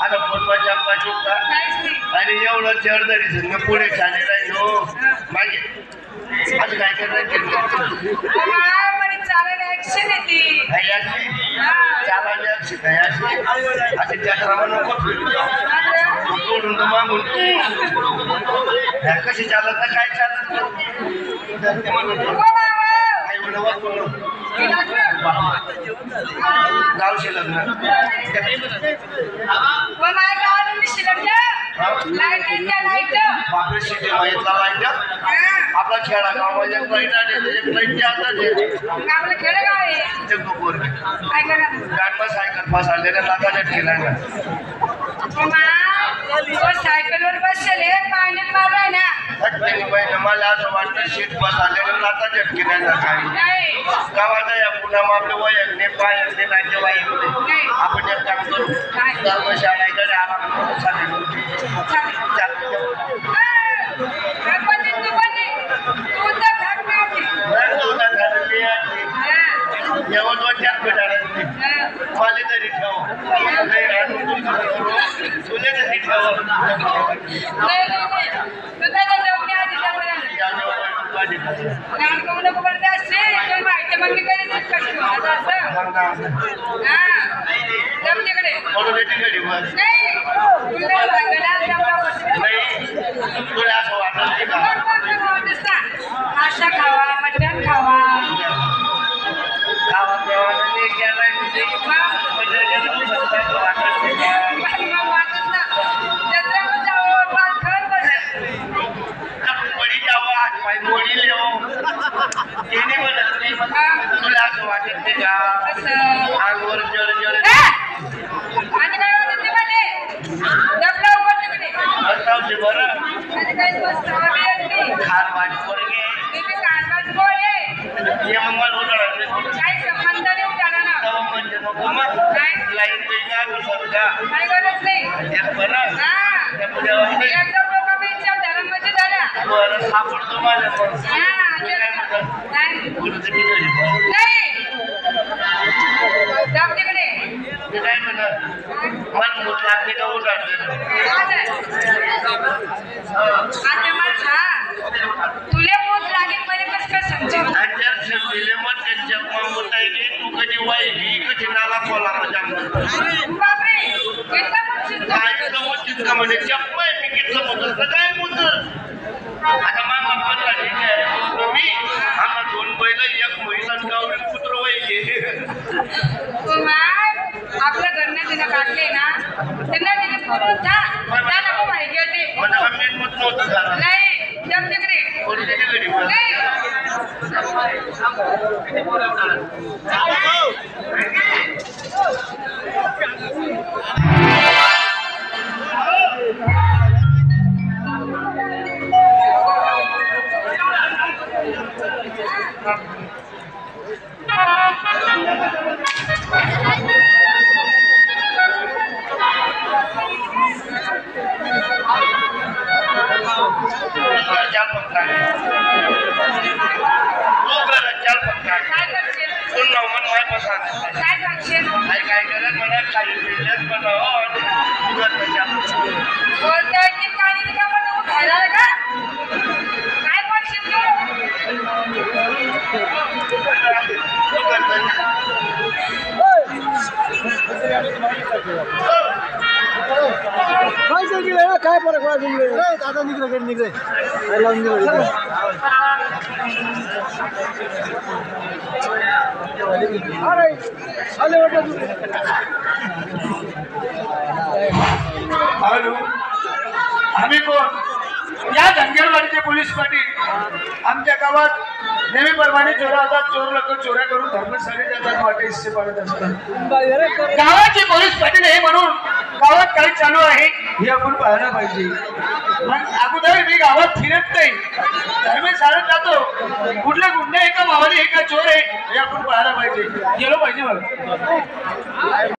आता फोटवा चप्पा चुपका आणि एवढं चढदरी मी पुढे चाले राहिलो मागे असं काय करायचं चालायला ऍक्शन येते चालायला असे त्याला नको सोडून तर मागून कशी चालत ना काय चालत गावशी लग्न आपला खेळा गावामध्ये सायकल फसायला लागायला ठेला सायकलवर बसले पाण्यात मारलाय ना मला असं वाटतं शीट बसलेलं लाता झटके नाही काही गावाचा या पुन्हा आपले वयकने पायकने नातेवाईकने आपण एक काम करू धर्मशाळेकडे आराम जेवण चार पेटाळायचे मला तरी ठेव तुले तरी ठेव तुला असं वाटत मासा खावा मटण खावा खावा पिवायला तुला असं वाटत नाही का अंगवर जळ जळ बरं खार वाट पोरगे हे मंगल उठाडले म्हणजे नको मग लाईन सरका बरं बरं सापडतो माझ्या काय म्हणत मन मूत लागले का उठाडले तुला मूत लागेल मला कसं काय समजेल मग त्यांच्या मोठायली तू कधी वाईली कधी नाला खोला माझ्या बापरे का म्हणजे चप्प आहे मी घेतलं मुदल काय मुदल आता मामा पण मी आम्हा दोन बैल एक महिला गावडी पुत्र वाईले आपल्या घरनं तिने काढले ना त्यांना तिने नको माहिती होते म्हणजे आम्ही मत नव्हतं झालं नाही जम तिकडे काय करत मला काही पिल्लत काय काय फरक दादा निघले निघले आम्ही कोण या धनगरवाडीचे पोलीस पाटील आमच्या गावात नेहमीप्रमाणे चोरा होतात चोर लोक चोऱ्या करून धर्मशाळेत जातात वाटे हिस्से पाडत असतात गावाचे पोलीस पाटील हे म्हणून गावात काय चालू आहे हे आपण पाहायला पाहिजे मग अगोदर मी गावात फिरत नाही धर्मशाळेत जातो कुठले गुंडे आहे का मावाली आहे का चोर आहे हे आपण पाहायला पाहिजे गेलो पाहिजे मला